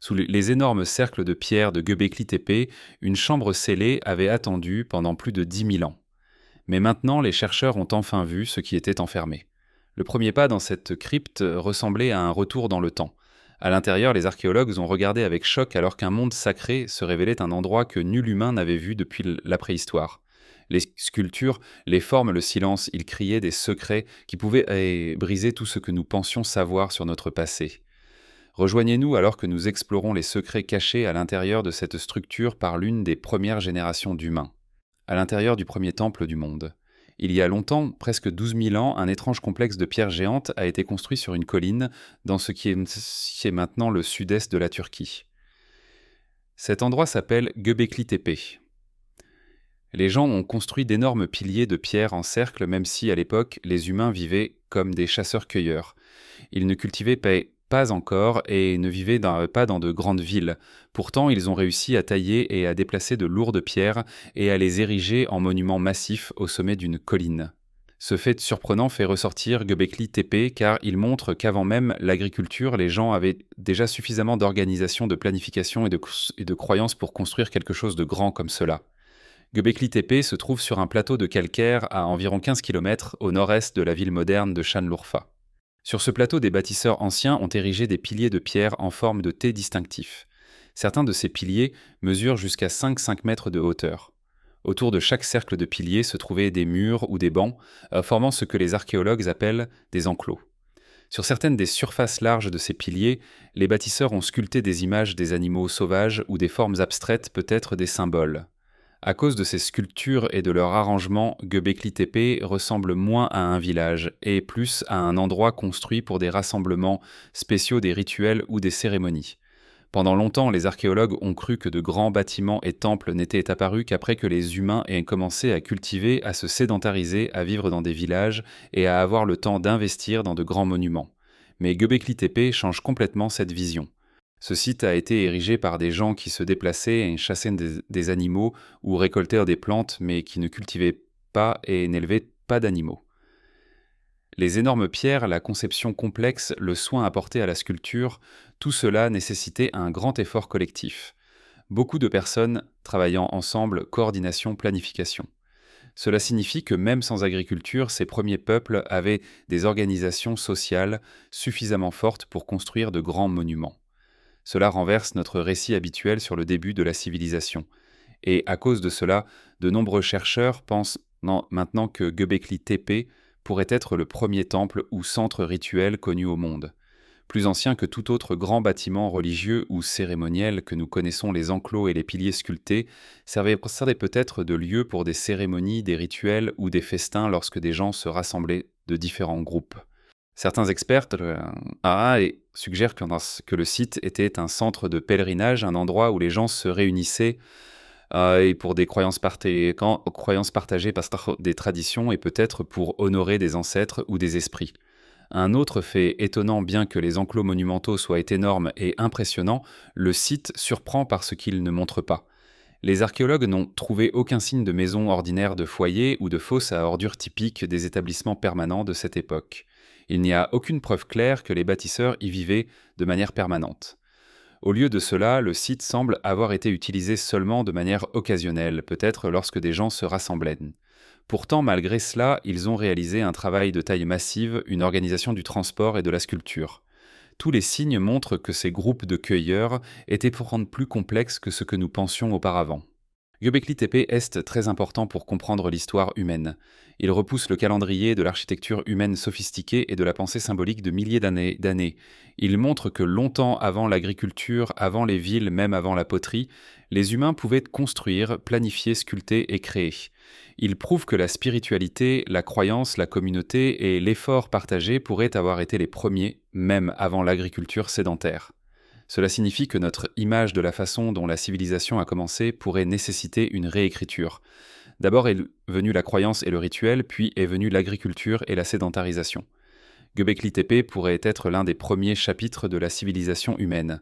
Sous les énormes cercles de pierre de Göbekli Tepe, une chambre scellée avait attendu pendant plus de 10 000 ans. Mais maintenant, les chercheurs ont enfin vu ce qui était enfermé. Le premier pas dans cette crypte ressemblait à un retour dans le temps. À l'intérieur, les archéologues ont regardé avec choc alors qu'un monde sacré se révélait un endroit que nul humain n'avait vu depuis la préhistoire. Les sculptures, les formes, le silence, ils criaient des secrets qui pouvaient briser tout ce que nous pensions savoir sur notre passé. Rejoignez-nous alors que nous explorons les secrets cachés à l'intérieur de cette structure par l'une des premières générations d'humains, à l'intérieur du premier temple du monde. Il y a longtemps, presque 12 000 ans, un étrange complexe de pierres géantes a été construit sur une colline dans ce qui est maintenant le sud-est de la Turquie. Cet endroit s'appelle Göbekli Tepe. Les gens ont construit d'énormes piliers de pierre en cercle, même si, à l'époque, les humains vivaient comme des chasseurs-cueilleurs. Ils ne cultivaient pas encore et ne vivaient pas dans de grandes villes. Pourtant, ils ont réussi à tailler et à déplacer de lourdes pierres et à les ériger en monuments massifs au sommet d'une colline. Ce fait surprenant fait ressortir Göbekli Tepe car il montre qu'avant même l'agriculture, les gens avaient déjà suffisamment d'organisation, de planification et de croyances pour construire quelque chose de grand comme cela. Göbekli Tepe se trouve sur un plateau de calcaire à environ 15 km au nord-est de la ville moderne de Şanlıurfa. Sur ce plateau, des bâtisseurs anciens ont érigé des piliers de pierre en forme de T distinctifs. Certains de ces piliers mesurent jusqu'à 5 mètres de hauteur. Autour de chaque cercle de piliers se trouvaient des murs ou des bancs, formant ce que les archéologues appellent des enclos. Sur certaines des surfaces larges de ces piliers, les bâtisseurs ont sculpté des images des animaux sauvages ou des formes abstraites, peut-être des symboles. À cause de ces sculptures et de leur arrangement, Göbekli Tepe ressemble moins à un village et plus à un endroit construit pour des rassemblements spéciaux, des rituels ou des cérémonies. Pendant longtemps, les archéologues ont cru que de grands bâtiments et temples n'étaient apparus qu'après que les humains aient commencé à cultiver, à se sédentariser, à vivre dans des villages et à avoir le temps d'investir dans de grands monuments. Mais Göbekli Tepe change complètement cette vision. Ce site a été érigé par des gens qui se déplaçaient et chassaient des animaux ou récoltèrent des plantes, mais qui ne cultivaient pas et n'élevaient pas d'animaux. Les énormes pierres, la conception complexe, le soin apporté à la sculpture, tout cela nécessitait un grand effort collectif. Beaucoup de personnes travaillant ensemble, coordination, planification. Cela signifie que même sans agriculture, ces premiers peuples avaient des organisations sociales suffisamment fortes pour construire de grands monuments. Cela renverse notre récit habituel sur le début de la civilisation. Et à cause de cela, de nombreux chercheurs pensent maintenant que Göbekli Tepe pourrait être le premier temple ou centre rituel connu au monde. Plus ancien que tout autre grand bâtiment religieux ou cérémoniel que nous connaissons, les enclos et les piliers sculptés servaient peut-être de lieu pour des cérémonies, des rituels ou des festins lorsque des gens se rassemblaient de différents groupes. Certains experts suggèrent que le site était un centre de pèlerinage, un endroit où les gens se réunissaient et pour des croyances partagées, des traditions et peut-être pour honorer des ancêtres ou des esprits. Un autre fait étonnant, bien que les enclos monumentaux soient énormes et impressionnants, le site surprend par ce qu'il ne montre pas. Les archéologues n'ont trouvé aucun signe de maison ordinaire de foyer ou de fosse à ordures typiques des établissements permanents de cette époque. Il n'y a aucune preuve claire que les bâtisseurs y vivaient de manière permanente. Au lieu de cela, le site semble avoir été utilisé seulement de manière occasionnelle, peut-être lorsque des gens se rassemblaient. Pourtant, malgré cela, ils ont réalisé un travail de taille massive, une organisation du transport et de la sculpture. Tous les signes montrent que ces groupes de cueilleurs étaient pour rendre plus complexes que ce que nous pensions auparavant. Göbekli Tepe est très important pour comprendre l'histoire humaine. Il repousse le calendrier de l'architecture humaine sophistiquée et de la pensée symbolique de milliers d'années. Il montre que longtemps avant l'agriculture, avant les villes, même avant la poterie, les humains pouvaient construire, planifier, sculpter et créer. Il prouve que la spiritualité, la croyance, la communauté et l'effort partagé pourraient avoir été les premiers, même avant l'agriculture sédentaire. Cela signifie que notre image de la façon dont la civilisation a commencé pourrait nécessiter une réécriture. D'abord est venue la croyance et le rituel, puis est venue l'agriculture et la sédentarisation. Göbekli Tepe pourrait être l'un des premiers chapitres de la civilisation humaine.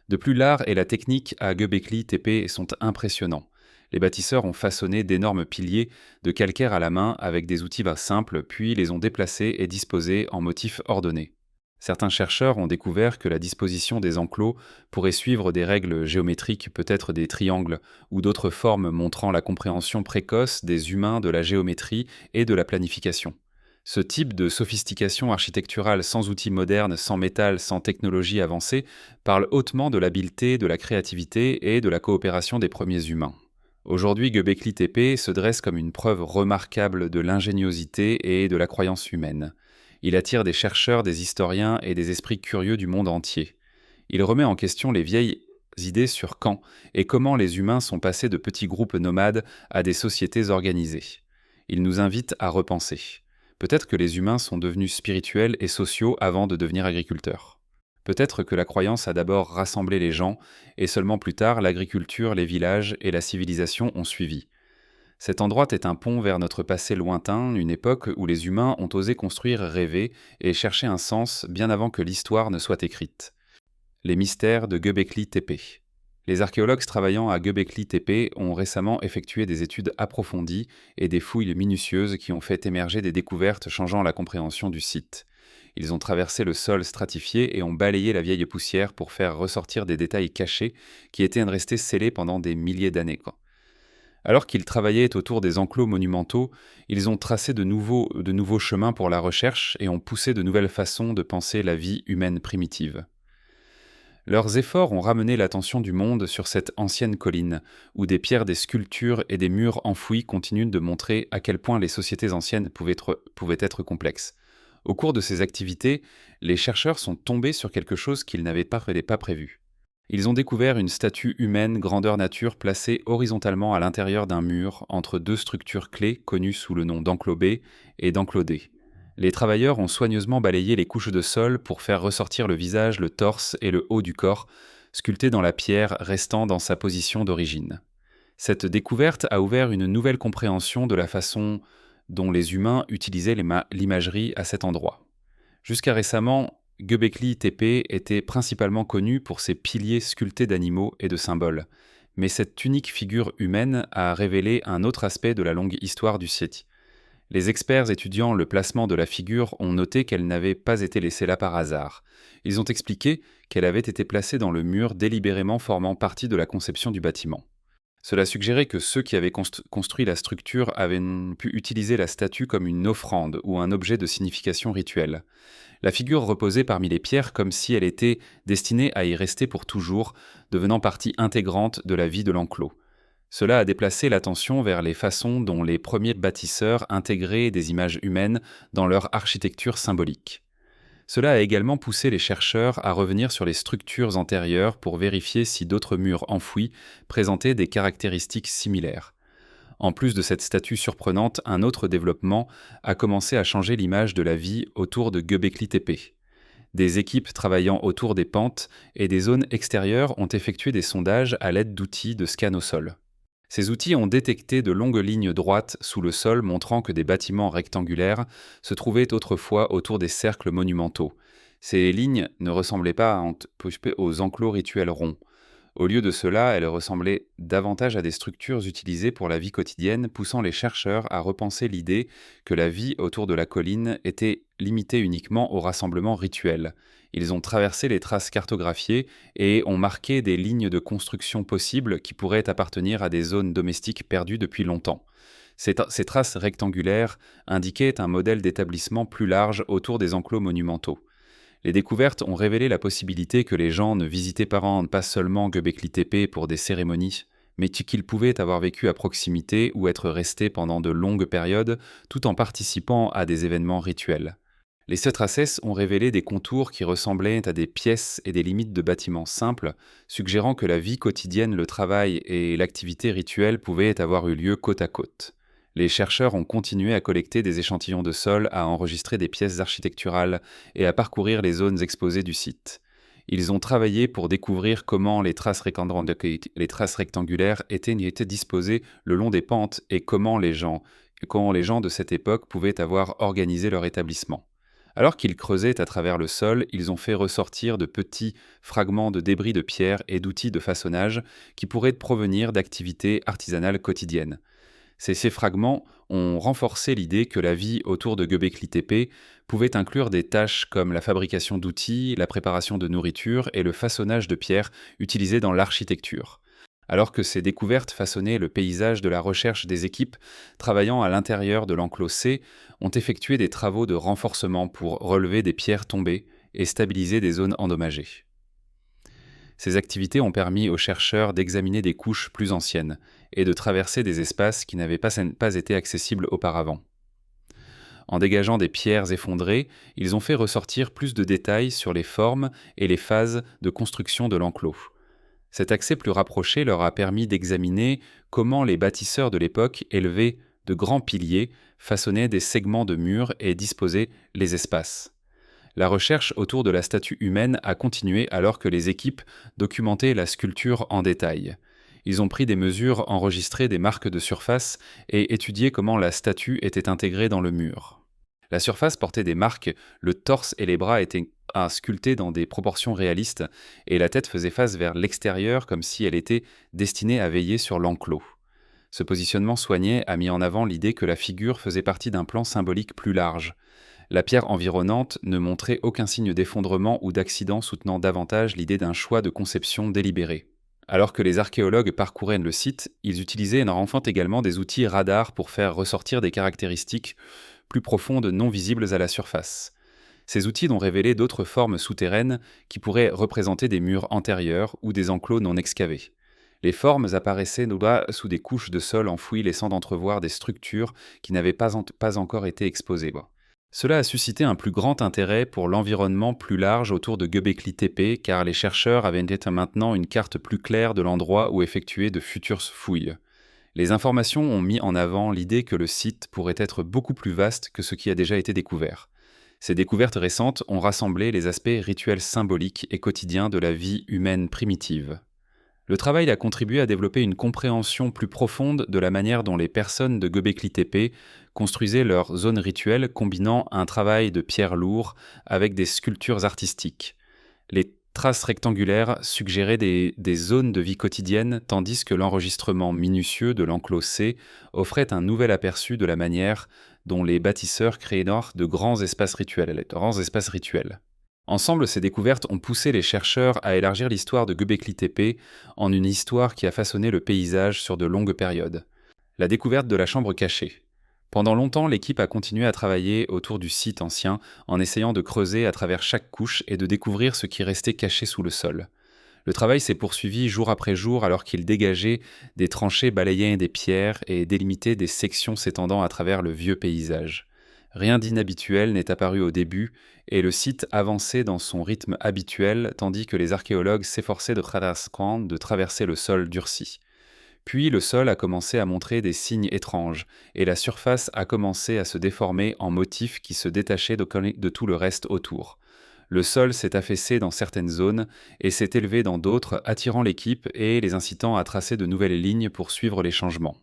De plus, l'art et la technique à Göbekli Tepe sont impressionnants. Les bâtisseurs ont façonné d'énormes piliers de calcaire à la main avec des outils simples, puis les ont déplacés et disposés en motifs ordonnés. Certains chercheurs ont découvert que la disposition des enclos pourrait suivre des règles géométriques, peut-être des triangles, ou d'autres formes montrant la compréhension précoce des humains de la géométrie et de la planification. Ce type de sophistication architecturale sans outils modernes, sans métal, sans technologie avancée, parle hautement de l'habileté, de la créativité et de la coopération des premiers humains. Aujourd'hui, Göbekli Tepe se dresse comme une preuve remarquable de l'ingéniosité et de la croyance humaine. Il attire des chercheurs, des historiens et des esprits curieux du monde entier. Il remet en question les vieilles idées sur quand et comment les humains sont passés de petits groupes nomades à des sociétés organisées. Il nous invite à repenser. Peut-être que les humains sont devenus spirituels et sociaux avant de devenir agriculteurs. Peut-être que la croyance a d'abord rassemblé les gens, et seulement plus tard l'agriculture, les villages et la civilisation ont suivi. Cet endroit est un pont vers notre passé lointain, une époque où les humains ont osé construire, rêver et chercher un sens bien avant que l'histoire ne soit écrite. Les mystères de Göbekli Tepe. Les archéologues travaillant à Göbekli Tepe ont récemment effectué des études approfondies et des fouilles minutieuses qui ont fait émerger des découvertes changeant la compréhension du site. Ils ont traversé le sol stratifié et ont balayé la vieille poussière pour faire ressortir des détails cachés qui étaient restés scellés pendant des milliers d'années. Alors qu'ils travaillaient autour des enclos monumentaux, ils ont tracé de nouveaux chemins pour la recherche et ont poussé de nouvelles façons de penser la vie humaine primitive. Leurs efforts ont ramené l'attention du monde sur cette ancienne colline, où des pierres, des sculptures et des murs enfouis continuent de montrer à quel point les sociétés anciennes pouvaient être complexes. Au cours de ces activités, les chercheurs sont tombés sur quelque chose qu'ils n'avaient pas prévu. Ils ont découvert une statue humaine grandeur nature placée horizontalement à l'intérieur d'un mur entre deux structures clés connues sous le nom d'enclos B et d'enclos D. Les travailleurs ont soigneusement balayé les couches de sol pour faire ressortir le visage, le torse et le haut du corps, sculptés dans la pierre restant dans sa position d'origine. Cette découverte a ouvert une nouvelle compréhension de la façon dont les humains utilisaient l'imagerie à cet endroit. Jusqu'à récemment, Göbekli Tepe était principalement connu pour ses piliers sculptés d'animaux et de symboles, mais cette unique figure humaine a révélé un autre aspect de la longue histoire du site. Les experts étudiant le placement de la figure ont noté qu'elle n'avait pas été laissée là par hasard. Ils ont expliqué qu'elle avait été placée dans le mur délibérément formant partie de la conception du bâtiment. Cela suggérait que ceux qui avaient construit la structure avaient pu utiliser la statue comme une offrande ou un objet de signification rituelle. La figure reposait parmi les pierres comme si elle était destinée à y rester pour toujours, devenant partie intégrante de la vie de l'enclos. Cela a déplacé l'attention vers les façons dont les premiers bâtisseurs intégraient des images humaines dans leur architecture symbolique. Cela a également poussé les chercheurs à revenir sur les structures antérieures pour vérifier si d'autres murs enfouis présentaient des caractéristiques similaires. En plus de cette statue surprenante, un autre développement a commencé à changer l'image de la vie autour de Göbekli Tepe. Des équipes travaillant autour des pentes et des zones extérieures ont effectué des sondages à l'aide d'outils de scan au sol. Ces outils ont détecté de longues lignes droites sous le sol montrant que des bâtiments rectangulaires se trouvaient autrefois autour des cercles monumentaux. Ces lignes ne ressemblaient pas aux enclos rituels ronds. Au lieu de cela, elles ressemblaient davantage à des structures utilisées pour la vie quotidienne, poussant les chercheurs à repenser l'idée que la vie autour de la colline était limitée uniquement aux rassemblements rituels. Ils ont traversé les traces cartographiées et ont marqué des lignes de construction possibles qui pourraient appartenir à des zones domestiques perdues depuis longtemps. Ces traces rectangulaires indiquaient un modèle d'établissement plus large autour des enclos monumentaux. Les découvertes ont révélé la possibilité que les gens ne visitaient pas seulement Göbekli Tepe pour des cérémonies, mais qu'ils pouvaient avoir vécu à proximité ou être restés pendant de longues périodes tout en participant à des événements rituels. Les traces ont révélé des contours qui ressemblaient à des pièces et des limites de bâtiments simples, suggérant que la vie quotidienne, le travail et l'activité rituelle pouvaient avoir eu lieu côte à côte. Les chercheurs ont continué à collecter des échantillons de sol, à enregistrer des pièces architecturales et à parcourir les zones exposées du site. Ils ont travaillé pour découvrir comment les traces rectangulaires étaient disposées le long des pentes et comment les gens de cette époque pouvaient avoir organisé leur établissement. Alors qu'ils creusaient à travers le sol, ils ont fait ressortir de petits fragments de débris de pierre et d'outils de façonnage qui pourraient provenir d'activités artisanales quotidiennes. Ces fragments ont renforcé l'idée que la vie autour de Göbekli Tepe pouvait inclure des tâches comme la fabrication d'outils, la préparation de nourriture et le façonnage de pierres utilisées dans l'architecture. Alors que ces découvertes façonnaient le paysage de la recherche, des équipes travaillant à l'intérieur de l'enclos C ont effectué des travaux de renforcement pour relever des pierres tombées et stabiliser des zones endommagées. Ces activités ont permis aux chercheurs d'examiner des couches plus anciennes et de traverser des espaces qui n'avaient pas été accessibles auparavant. En dégageant des pierres effondrées, ils ont fait ressortir plus de détails sur les formes et les phases de construction de l'enclos. Cet accès plus rapproché leur a permis d'examiner comment les bâtisseurs de l'époque élevaient de grands piliers, façonnaient des segments de murs et disposaient les espaces. La recherche autour de la statue humaine a continué alors que les équipes documentaient la sculpture en détail. Ils ont pris des mesures, enregistré des marques de surface et étudié comment la statue était intégrée dans le mur. La surface portait des marques, le torse et les bras étaient sculptés dans des proportions réalistes et la tête faisait face vers l'extérieur comme si elle était destinée à veiller sur l'enclos. Ce positionnement soigné a mis en avant l'idée que la figure faisait partie d'un plan symbolique plus large. La pierre environnante ne montrait aucun signe d'effondrement ou d'accident, soutenant davantage l'idée d'un choix de conception délibéré. Alors que les archéologues parcouraient le site, ils utilisaient en renfort également des outils radars pour faire ressortir des caractéristiques plus profondes non visibles à la surface. Ces outils ont révélé d'autres formes souterraines qui pourraient représenter des murs antérieurs ou des enclos non excavés. Les formes apparaissaient sous des couches de sol enfouies, laissant entrevoir des structures qui n'avaient pas encore été exposées. Cela a suscité un plus grand intérêt pour l'environnement plus large autour de Göbekli Tepe, car les chercheurs avaient maintenant une carte plus claire de l'endroit où effectuer de futures fouilles. Les informations ont mis en avant l'idée que le site pourrait être beaucoup plus vaste que ce qui a déjà été découvert. Ces découvertes récentes ont rassemblé les aspects rituels symboliques et quotidiens de la vie humaine primitive. Le travail a contribué à développer une compréhension plus profonde de la manière dont les personnes de Göbekli Tepe construisaient leurs zones rituelles, combinant un travail de pierre lourd avec des sculptures artistiques. Les traces rectangulaires suggéraient des zones de vie quotidienne, tandis que l'enregistrement minutieux de l'enclos C offrait un nouvel aperçu de la manière dont les bâtisseurs créaient de grands espaces rituels. Ensemble, ces découvertes ont poussé les chercheurs à élargir l'histoire de Göbekli Tepe en une histoire qui a façonné le paysage sur de longues périodes. La découverte de la chambre cachée. Pendant longtemps, l'équipe a continué à travailler autour du site ancien en essayant de creuser à travers chaque couche et de découvrir ce qui restait caché sous le sol. Le travail s'est poursuivi jour après jour alors qu'il dégageait des tranchées balayant des pierres et délimitait des sections s'étendant à travers le vieux paysage. Rien d'inhabituel n'est apparu au début et le site avançait dans son rythme habituel tandis que les archéologues s'efforçaient de traverser le sol durci. Puis le sol a commencé à montrer des signes étranges et la surface a commencé à se déformer en motifs qui se détachaient de tout le reste autour. Le sol s'est affaissé dans certaines zones et s'est élevé dans d'autres, attirant l'équipe et les incitant à tracer de nouvelles lignes pour suivre les changements.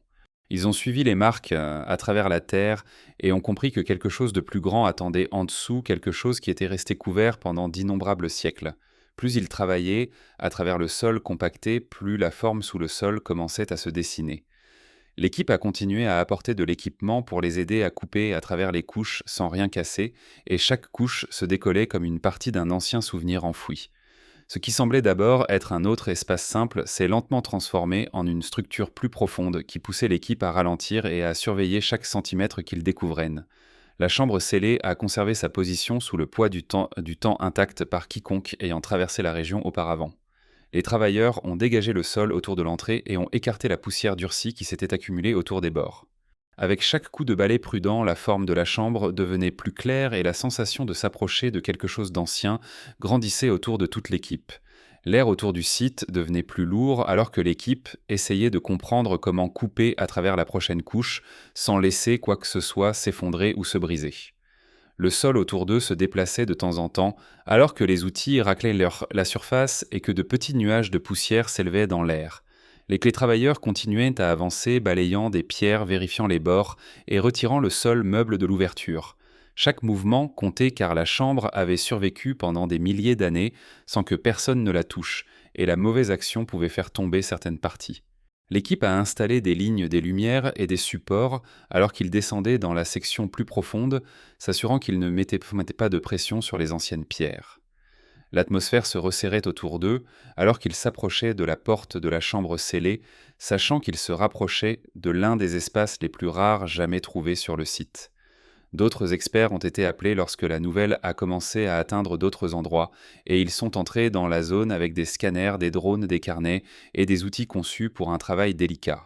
Ils ont suivi les marques à travers la terre et ont compris que quelque chose de plus grand attendait en dessous, quelque chose qui était resté couvert pendant d'innombrables siècles. Plus ils travaillaient à travers le sol compacté, plus la forme sous le sol commençait à se dessiner. L'équipe a continué à apporter de l'équipement pour les aider à couper à travers les couches sans rien casser, et chaque couche se décollait comme une partie d'un ancien souvenir enfoui. Ce qui semblait d'abord être un autre espace simple s'est lentement transformé en une structure plus profonde qui poussait l'équipe à ralentir et à surveiller chaque centimètre qu'ils découvraient. La chambre scellée a conservé sa position sous le poids du temps intact par quiconque ayant traversé la région auparavant. Les travailleurs ont dégagé le sol autour de l'entrée et ont écarté la poussière durcie qui s'était accumulée autour des bords. Avec chaque coup de balai prudent, la forme de la chambre devenait plus claire et la sensation de s'approcher de quelque chose d'ancien grandissait autour de toute l'équipe. L'air autour du site devenait plus lourd alors que l'équipe essayait de comprendre comment couper à travers la prochaine couche sans laisser quoi que ce soit s'effondrer ou se briser. Le sol autour d'eux se déplaçait de temps en temps alors que les outils raclaient la surface et que de petits nuages de poussière s'élevaient dans l'air. Les travailleurs continuaient à avancer, balayant des pierres, vérifiant les bords et retirant le sol meuble de l'ouverture. Chaque mouvement comptait car la chambre avait survécu pendant des milliers d'années sans que personne ne la touche, et la mauvaise action pouvait faire tomber certaines parties. L'équipe a installé des lignes des lumières et des supports alors qu'ils descendaient dans la section plus profonde, s'assurant qu'ils ne mettaient pas de pression sur les anciennes pierres. L'atmosphère se resserrait autour d'eux alors qu'ils s'approchaient de la porte de la chambre scellée, sachant qu'ils se rapprochaient de l'un des espaces les plus rares jamais trouvés sur le site. D'autres experts ont été appelés lorsque la nouvelle a commencé à atteindre d'autres endroits, et ils sont entrés dans la zone avec des scanners, des drones, des carnets et des outils conçus pour un travail délicat.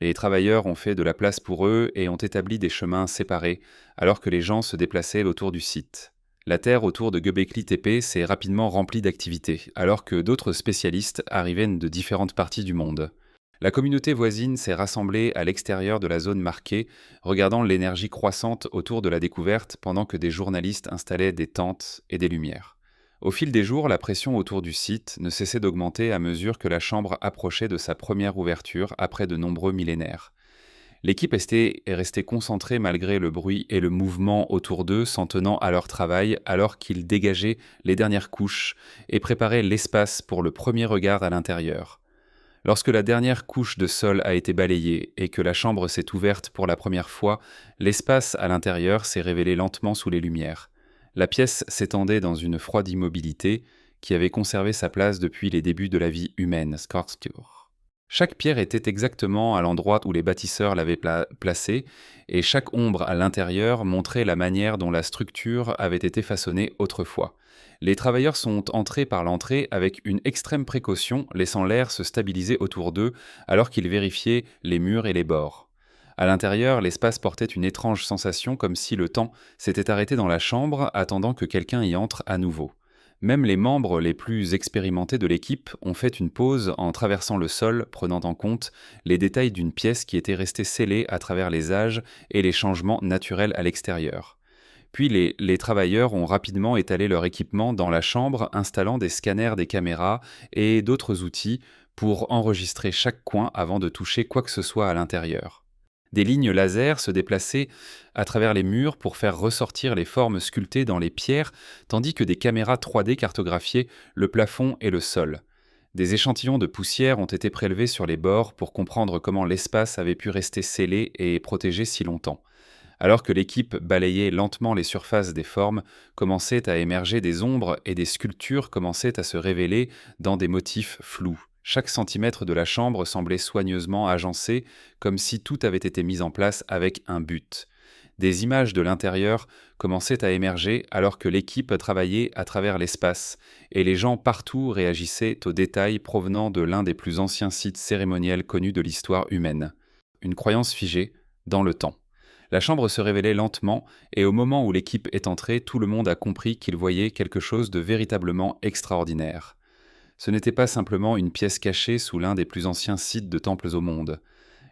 Les travailleurs ont fait de la place pour eux et ont établi des chemins séparés, alors que les gens se déplaçaient autour du site. La terre autour de Göbekli Tepe s'est rapidement remplie d'activités, alors que d'autres spécialistes arrivaient de différentes parties du monde. La communauté voisine s'est rassemblée à l'extérieur de la zone marquée, regardant l'énergie croissante autour de la découverte pendant que des journalistes installaient des tentes et des lumières. Au fil des jours, la pression autour du site ne cessait d'augmenter à mesure que la chambre approchait de sa première ouverture après de nombreux millénaires. L'équipe est restée concentrée malgré le bruit et le mouvement autour d'eux, s'en tenant à leur travail alors qu'ils dégageaient les dernières couches et préparaient l'espace pour le premier regard à l'intérieur. Lorsque la dernière couche de sol a été balayée et que la chambre s'est ouverte pour la première fois, l'espace à l'intérieur s'est révélé lentement sous les lumières. La pièce s'étendait dans une froide immobilité qui avait conservé sa place depuis les débuts de la vie humaine, Skartstur. Chaque pierre était exactement à l'endroit où les bâtisseurs l'avaient placée, et chaque ombre à l'intérieur montrait la manière dont la structure avait été façonnée autrefois. Les travailleurs sont entrés par l'entrée avec une extrême précaution, laissant l'air se stabiliser autour d'eux alors qu'ils vérifiaient les murs et les bords. À l'intérieur, l'espace portait une étrange sensation comme si le temps s'était arrêté dans la chambre attendant que quelqu'un y entre à nouveau. Même les membres les plus expérimentés de l'équipe ont fait une pause en traversant le sol, prenant en compte les détails d'une pièce qui était restée scellée à travers les âges et les changements naturels à l'extérieur. Puis les travailleurs ont rapidement étalé leur équipement dans la chambre, installant des scanners, des caméras et d'autres outils pour enregistrer chaque coin avant de toucher quoi que ce soit à l'intérieur. Des lignes laser se déplaçaient à travers les murs pour faire ressortir les formes sculptées dans les pierres, tandis que des caméras 3D cartographiaient le plafond et le sol. Des échantillons de poussière ont été prélevés sur les bords pour comprendre comment l'espace avait pu rester scellé et protégé si longtemps. Alors que l'équipe balayait lentement les surfaces des formes, commençaient à émerger des ombres et des sculptures commençaient à se révéler dans des motifs flous. Chaque centimètre de la chambre semblait soigneusement agencé, comme si tout avait été mis en place avec un but. Des images de l'intérieur commençaient à émerger alors que l'équipe travaillait à travers l'espace, et les gens partout réagissaient aux détails provenant de l'un des plus anciens sites cérémoniels connus de l'histoire humaine. Une croyance figée dans le temps. La chambre se révélait lentement, et au moment où l'équipe est entrée, tout le monde a compris qu'il voyait quelque chose de véritablement extraordinaire. Ce n'était pas simplement une pièce cachée sous l'un des plus anciens sites de temples au monde.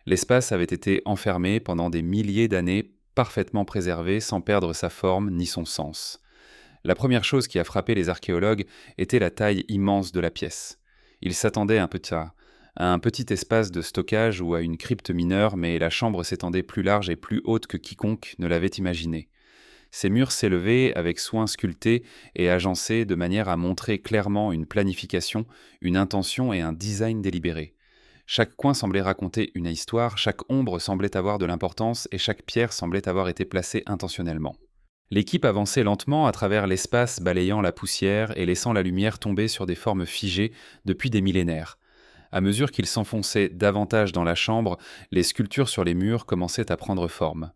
L'espace avait été enfermé pendant des milliers d'années, parfaitement préservé, sans perdre sa forme ni son sens. La première chose qui a frappé les archéologues était la taille immense de la pièce. Ils s'attendaient à un petit espace de stockage ou à une crypte mineure, mais la chambre s'étendait plus large et plus haute que quiconque ne l'avait imaginé. Ces murs s'élevaient avec soin sculptés et agencés de manière à montrer clairement une planification, une intention et un design délibéré. Chaque coin semblait raconter une histoire, chaque ombre semblait avoir de l'importance et chaque pierre semblait avoir été placée intentionnellement. L'équipe avançait lentement à travers l'espace, balayant la poussière et laissant la lumière tomber sur des formes figées depuis des millénaires. À mesure qu'ils s'enfonçaient davantage dans la chambre, les sculptures sur les murs commençaient à prendre forme.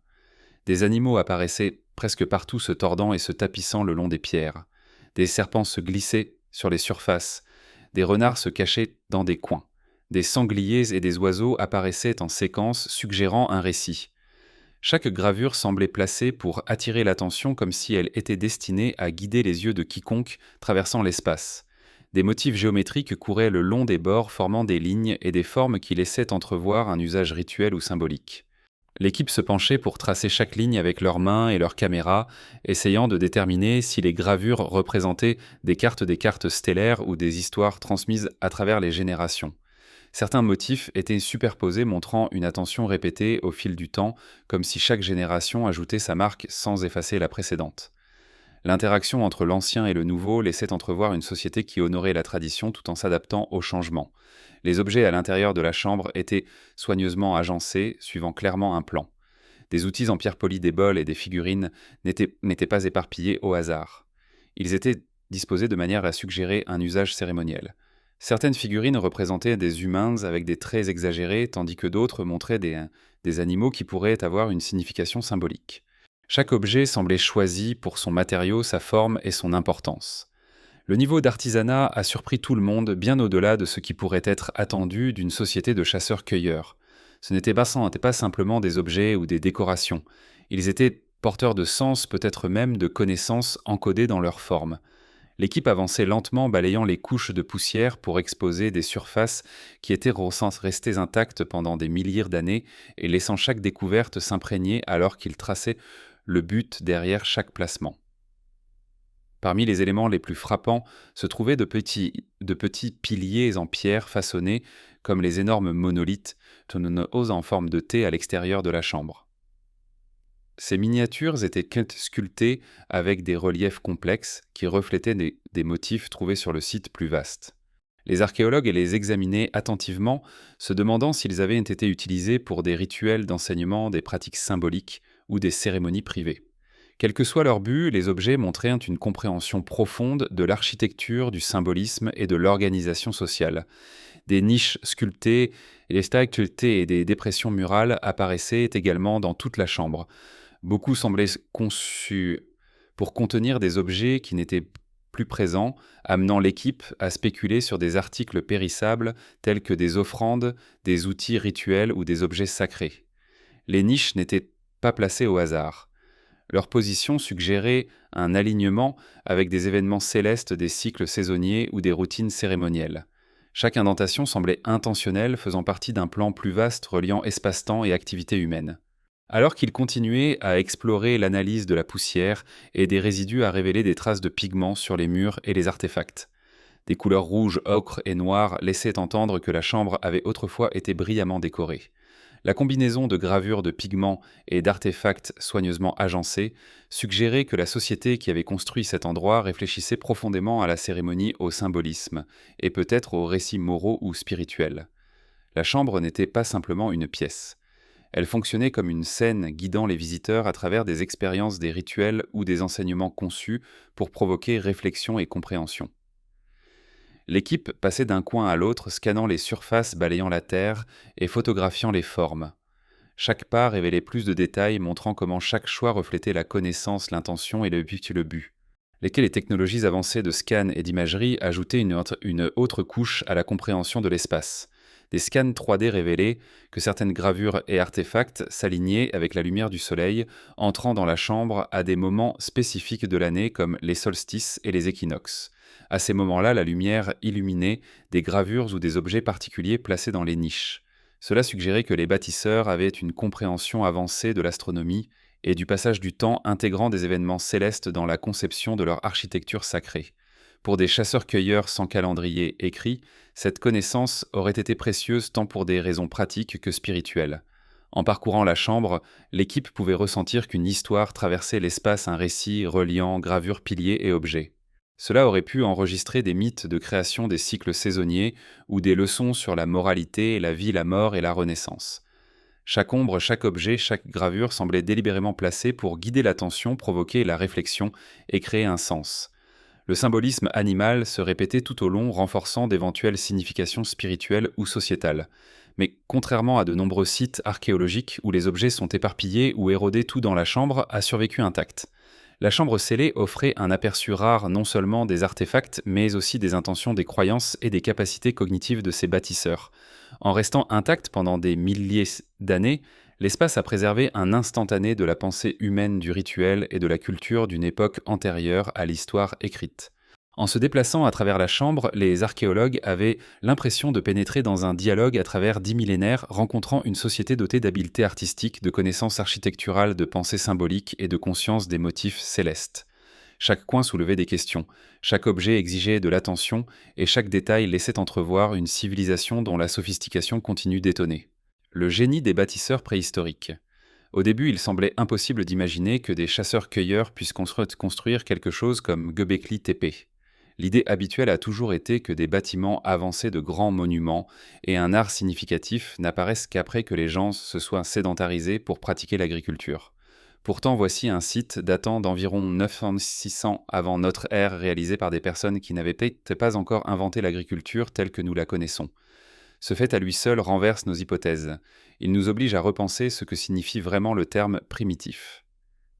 Des animaux apparaissaient presque partout, se tordant et se tapissant le long des pierres. Des serpents se glissaient sur les surfaces. Des renards se cachaient dans des coins. Des sangliers et des oiseaux apparaissaient en séquence, suggérant un récit. Chaque gravure semblait placée pour attirer l'attention comme si elle était destinée à guider les yeux de quiconque traversant l'espace. Des motifs géométriques couraient le long des bords, formant des lignes et des formes qui laissaient entrevoir un usage rituel ou symbolique. L'équipe se penchait pour tracer chaque ligne avec leurs mains et leurs caméras, essayant de déterminer si les gravures représentaient des cartes stellaires ou des histoires transmises à travers les générations. Certains motifs étaient superposés, montrant une attention répétée au fil du temps, comme si chaque génération ajoutait sa marque sans effacer la précédente. L'interaction entre l'ancien et le nouveau laissait entrevoir une société qui honorait la tradition tout en s'adaptant au changement. Les objets à l'intérieur de la chambre étaient soigneusement agencés, suivant clairement un plan. Des outils en pierre polie, des bols et des figurines n'étaient pas éparpillés au hasard. Ils étaient disposés de manière à suggérer un usage cérémoniel. Certaines figurines représentaient des humains avec des traits exagérés, tandis que d'autres montraient des animaux qui pourraient avoir une signification symbolique. Chaque objet semblait choisi pour son matériau, sa forme et son importance. Le niveau d'artisanat a surpris tout le monde bien au-delà de ce qui pourrait être attendu d'une société de chasseurs-cueilleurs. Ce n'était pas simplement des objets ou des décorations. Ils étaient porteurs de sens, peut-être même de connaissances encodées dans leur forme. L'équipe avançait lentement, balayant les couches de poussière pour exposer des surfaces qui étaient restées intactes pendant des milliers d'années et laissant chaque découverte s'imprégner alors qu'ils traçaient le but derrière chaque placement. Parmi les éléments les plus frappants se trouvaient de petits piliers en pierre façonnés comme les énormes monolithes tonneaux en forme de T à l'extérieur de la chambre. Ces miniatures étaient sculptées avec des reliefs complexes qui reflétaient des motifs trouvés sur le site plus vaste. Les archéologues les examinaient attentivement, se demandant s'ils avaient été utilisés pour des rituels d'enseignement, des pratiques symboliques ou des cérémonies privées. Quel que soit leur but, les objets montraient une compréhension profonde de l'architecture, du symbolisme et de l'organisation sociale. Des niches sculptées, des stalactites et des dépressions murales apparaissaient également dans toute la chambre. Beaucoup semblaient conçus pour contenir des objets qui n'étaient plus présents, amenant l'équipe à spéculer sur des articles périssables tels que des offrandes, des outils rituels ou des objets sacrés. Les niches n'étaient pas placées au hasard. Leur position suggérait un alignement avec des événements célestes, des cycles saisonniers ou des routines cérémonielles. Chaque indentation semblait intentionnelle, faisant partie d'un plan plus vaste reliant espace-temps et activité humaine. Alors qu'ils continuaient à explorer l'analyse de la poussière et des résidus à révéler des traces de pigments sur les murs et les artefacts. Des couleurs rouges, ocre et noires laissaient entendre que la chambre avait autrefois été brillamment décorée. La combinaison de gravures de pigments et d'artefacts soigneusement agencés suggérait que la société qui avait construit cet endroit réfléchissait profondément à la cérémonie, au symbolisme, et peut-être aux récits moraux ou spirituels. La chambre n'était pas simplement une pièce. Elle fonctionnait comme une scène guidant les visiteurs à travers des expériences, des rituels ou des enseignements conçus pour provoquer réflexion et compréhension. L'équipe passait d'un coin à l'autre, scannant les surfaces, balayant la terre et photographiant les formes. Chaque pas révélait plus de détails, montrant comment chaque choix reflétait la connaissance, l'intention et le but. Les technologies avancées de scan et d'imagerie ajoutaient une autre couche à la compréhension de l'espace. Des scans 3D révélaient que certaines gravures et artefacts s'alignaient avec la lumière du soleil, entrant dans la chambre à des moments spécifiques de l'année comme les solstices et les équinoxes. À ces moments-là, la lumière illuminait des gravures ou des objets particuliers placés dans les niches. Cela suggérait que les bâtisseurs avaient une compréhension avancée de l'astronomie et du passage du temps, intégrant des événements célestes dans la conception de leur architecture sacrée. Pour des chasseurs-cueilleurs sans calendrier écrit, cette connaissance aurait été précieuse tant pour des raisons pratiques que spirituelles. En parcourant la chambre, l'équipe pouvait ressentir qu'une histoire traversait l'espace, un récit reliant gravures, piliers et objets. Cela aurait pu enregistrer des mythes de création des cycles saisonniers ou des leçons sur la moralité, la vie, la mort et la renaissance. Chaque ombre, chaque objet, chaque gravure semblait délibérément placée pour guider l'attention, provoquer la réflexion et créer un sens. Le symbolisme animal se répétait tout au long, renforçant d'éventuelles significations spirituelles ou sociétales. Mais contrairement à de nombreux sites archéologiques où les objets sont éparpillés ou érodés, tout dans la chambre a survécu intact. La chambre scellée offrait un aperçu rare non seulement des artefacts, mais aussi des intentions, des croyances et des capacités cognitives de ses bâtisseurs. En restant intact pendant des milliers d'années, l'espace a préservé un instantané de la pensée humaine, du rituel et de la culture d'une époque antérieure à l'histoire écrite. En se déplaçant à travers la chambre, les archéologues avaient l'impression de pénétrer dans un dialogue à travers 10 millénaires, rencontrant une société dotée d'habileté artistique, de connaissances architecturales, de pensée symbolique et de conscience des motifs célestes. Chaque coin soulevait des questions, chaque objet exigeait de l'attention et chaque détail laissait entrevoir une civilisation dont la sophistication continue d'étonner. Le génie des bâtisseurs préhistoriques. Au début, il semblait impossible d'imaginer que des chasseurs-cueilleurs puissent construire quelque chose comme Göbekli Tepe. L'idée habituelle a toujours été que des bâtiments avancés de grands monuments et un art significatif n'apparaissent qu'après que les gens se soient sédentarisés pour pratiquer l'agriculture. Pourtant, voici un site datant d'environ 900-600 avant notre ère réalisé par des personnes qui n'avaient peut-être pas encore inventé l'agriculture telle que nous la connaissons. Ce fait à lui seul renverse nos hypothèses. Il nous oblige à repenser ce que signifie vraiment le terme primitif.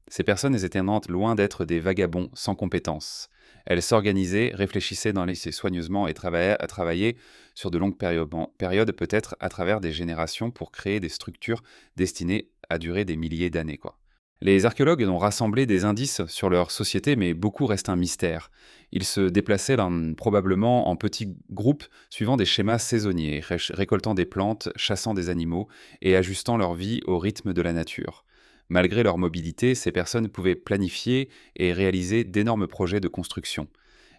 Ces personnes étaient loin d'être des vagabonds sans compétences. Elles s'organisaient, réfléchissaient dans les soigneusement et travaillaient sur de longues périodes, peut-être à travers des générations pour créer des structures destinées à durer des milliers d'années, quoi. Les archéologues ont rassemblé des indices sur leur société, mais beaucoup restent un mystère. Ils se déplaçaient probablement en petits groupes, suivant des schémas saisonniers, récoltant des plantes, chassant des animaux et ajustant leur vie au rythme de la nature. Malgré leur mobilité, ces personnes pouvaient planifier et réaliser d'énormes projets de construction.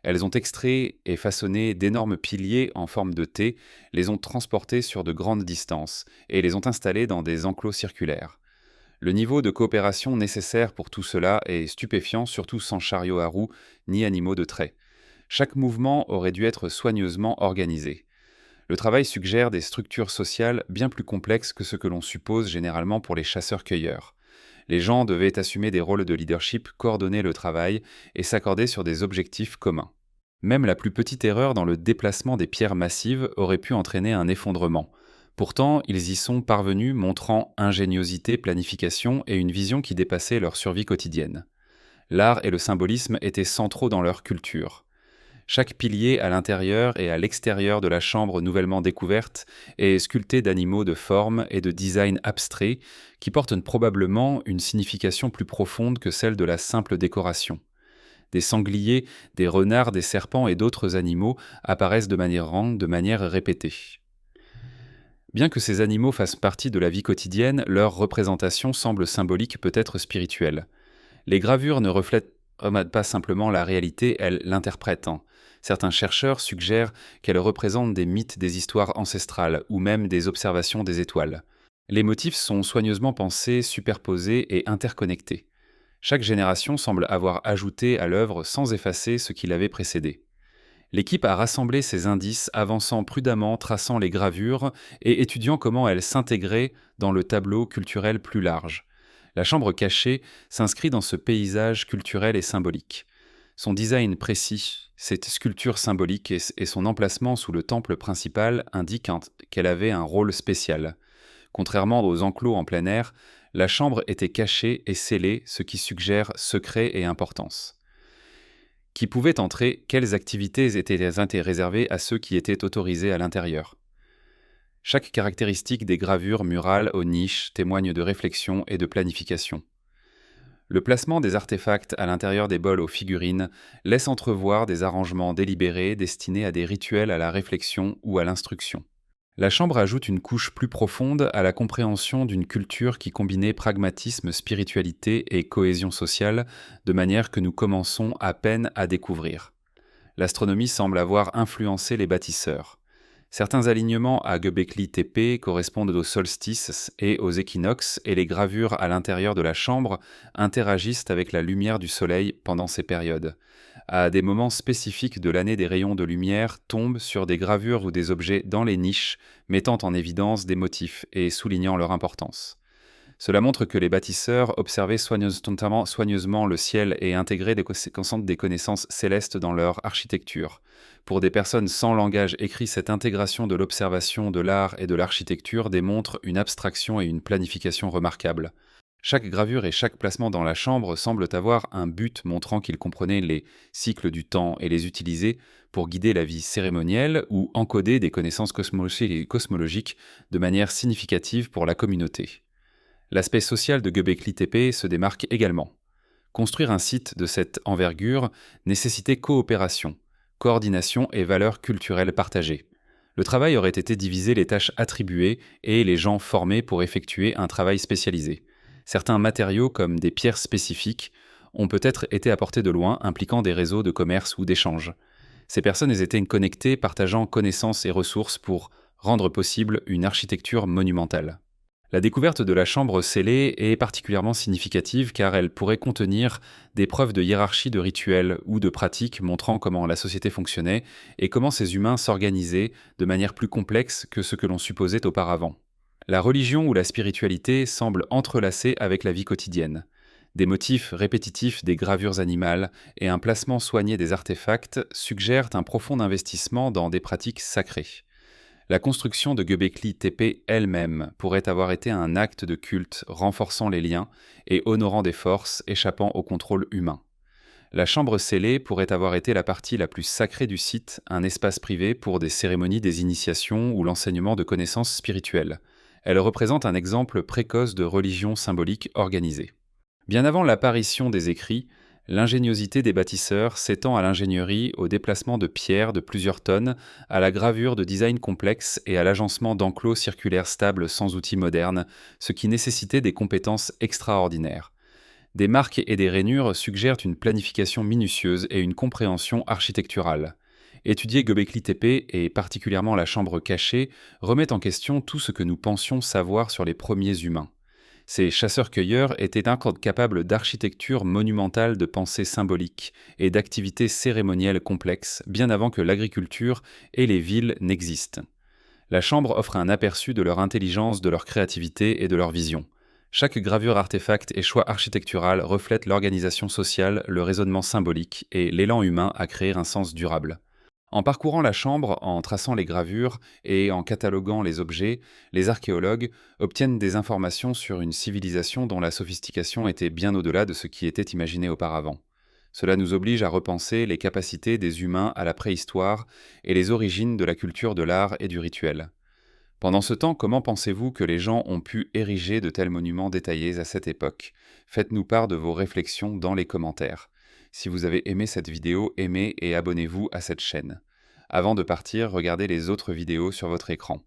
Elles ont extrait et façonné d'énormes piliers en forme de T, les ont transportés sur de grandes distances et les ont installés dans des enclos circulaires. Le niveau de coopération nécessaire pour tout cela est stupéfiant, surtout sans chariot à roues ni animaux de trait. Chaque mouvement aurait dû être soigneusement organisé. Le travail suggère des structures sociales bien plus complexes que ce que l'on suppose généralement pour les chasseurs-cueilleurs. Les gens devaient assumer des rôles de leadership, coordonner le travail et s'accorder sur des objectifs communs. Même la plus petite erreur dans le déplacement des pierres massives aurait pu entraîner un effondrement. Pourtant, ils y sont parvenus, montrant ingéniosité, planification et une vision qui dépassait leur survie quotidienne. L'art et le symbolisme étaient centraux dans leur culture. Chaque pilier à l'intérieur et à l'extérieur de la chambre nouvellement découverte est sculpté d'animaux de forme et de design abstraits qui portent probablement une signification plus profonde que celle de la simple décoration. Des sangliers, des renards, des serpents et d'autres animaux apparaissent de manière répétée. Bien que ces animaux fassent partie de la vie quotidienne, leur représentation semble symbolique, peut-être spirituelle. Les gravures ne reflètent pas simplement la réalité, elles l'interprètent. Certains chercheurs suggèrent qu'elles représentent des mythes des histoires ancestrales ou même des observations des étoiles. Les motifs sont soigneusement pensés, superposés et interconnectés. Chaque génération semble avoir ajouté à l'œuvre sans effacer ce qui l'avait précédé. L'équipe a rassemblé ces indices, avançant prudemment, traçant les gravures et étudiant comment elles s'intégraient dans le tableau culturel plus large. La chambre cachée s'inscrit dans ce paysage culturel et symbolique. Son design précis, cette sculpture symbolique et son emplacement sous le temple principal indiquent qu'elle avait un rôle spécial. Contrairement aux enclos en plein air, la chambre était cachée et scellée, ce qui suggère secret et importance. Qui pouvaient entrer, quelles activités étaient réservées à ceux qui étaient autorisés à l'intérieur. Chaque caractéristique des gravures murales aux niches témoigne de réflexion et de planification. Le placement des artefacts à l'intérieur des bols aux figurines laisse entrevoir des arrangements délibérés destinés à des rituels à la réflexion ou à l'instruction. La chambre ajoute une couche plus profonde à la compréhension d'une culture qui combinait pragmatisme, spiritualité et cohésion sociale, de manière que nous commençons à peine à découvrir. L'astronomie semble avoir influencé les bâtisseurs. Certains alignements à Göbekli Tepe correspondent aux solstices et aux équinoxes, et les gravures à l'intérieur de la chambre interagissent avec la lumière du soleil pendant ces périodes. À des moments spécifiques de l'année, des rayons de lumière tombent sur des gravures ou des objets dans les niches, mettant en évidence des motifs et soulignant leur importance. Cela montre que les bâtisseurs observaient soigneusement le ciel et intégraient des connaissances célestes dans leur architecture. Pour des personnes sans langage écrit, cette intégration de l'observation de l'art et de l'architecture démontre une abstraction et une planification remarquables. Chaque gravure et chaque placement dans la chambre semblent avoir un but montrant qu'ils comprenaient les cycles du temps et les utilisaient pour guider la vie cérémonielle ou encoder des connaissances cosmologiques de manière significative pour la communauté. L'aspect social de Göbekli Tepe se démarque également. Construire un site de cette envergure nécessitait coopération, coordination et valeurs culturelles partagées. Le travail aurait été divisé, les tâches attribuées et les gens formés pour effectuer un travail spécialisé. Certains matériaux, comme des pierres spécifiques, ont peut-être été apportés de loin, impliquant des réseaux de commerce ou d'échange. Ces personnes étaient connectées, partageant connaissances et ressources pour rendre possible une architecture monumentale. La découverte de la chambre scellée est particulièrement significative car elle pourrait contenir des preuves de hiérarchie de rituels ou de pratiques montrant comment la société fonctionnait et comment ces humains s'organisaient de manière plus complexe que ce que l'on supposait auparavant. La religion ou la spiritualité semblent entrelacées avec la vie quotidienne. Des motifs répétitifs des gravures animales et un placement soigné des artefacts suggèrent un profond investissement dans des pratiques sacrées. La construction de Göbekli Tepe elle-même pourrait avoir été un acte de culte renforçant les liens et honorant des forces échappant au contrôle humain. La chambre scellée pourrait avoir été la partie la plus sacrée du site, un espace privé pour des cérémonies des initiations ou l'enseignement de connaissances spirituelles. Elle représente un exemple précoce de religion symbolique organisée. Bien avant l'apparition des écrits, l'ingéniosité des bâtisseurs s'étend à l'ingénierie, au déplacement de pierres de plusieurs tonnes, à la gravure de design complexe et à l'agencement d'enclos circulaires stables sans outils modernes, ce qui nécessitait des compétences extraordinaires. Des marques et des rainures suggèrent une planification minutieuse et une compréhension architecturale. Étudier Göbekli Tepe, et particulièrement la chambre cachée, remet en question tout ce que nous pensions savoir sur les premiers humains. Ces chasseurs-cueilleurs étaient incapables d'architecture monumentale, de pensée symbolique et d'activités cérémonielles complexes, bien avant que l'agriculture et les villes n'existent. La chambre offre un aperçu de leur intelligence, de leur créativité et de leur vision. Chaque gravure artefact et choix architectural reflètent l'organisation sociale, le raisonnement symbolique et l'élan humain à créer un sens durable. En parcourant la chambre, en traçant les gravures et en cataloguant les objets, les archéologues obtiennent des informations sur une civilisation dont la sophistication était bien au-delà de ce qui était imaginé auparavant. Cela nous oblige à repenser les capacités des humains à la préhistoire et les origines de la culture de l'art et du rituel. Pendant ce temps, comment pensez-vous que les gens ont pu ériger de tels monuments détaillés à cette époque? Faites-nous part de vos réflexions dans les commentaires. Si vous avez aimé cette vidéo, aimez et abonnez-vous à cette chaîne. Avant de partir, regardez les autres vidéos sur votre écran.